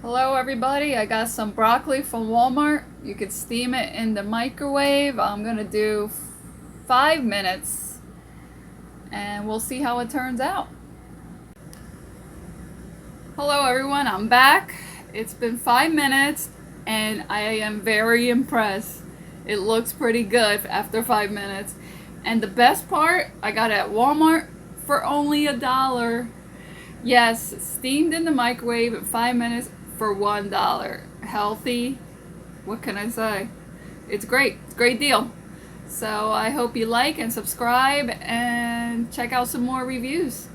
Hello everybody, I got some broccoli from Walmart. You could steam it in the microwave. I'm gonna do 5 minutes and we'll see how it turns out. Hello everyone, I'm back. It's been 5 minutes and I am very impressed. It looks pretty good after 5 minutes. And the best part, I got it at Walmart for only $1. Yes, steamed in the microwave in 5 minutes for $1. Healthy. What can I say? It's great. It's a great deal. So I hope you like and subscribe and check out some more reviews.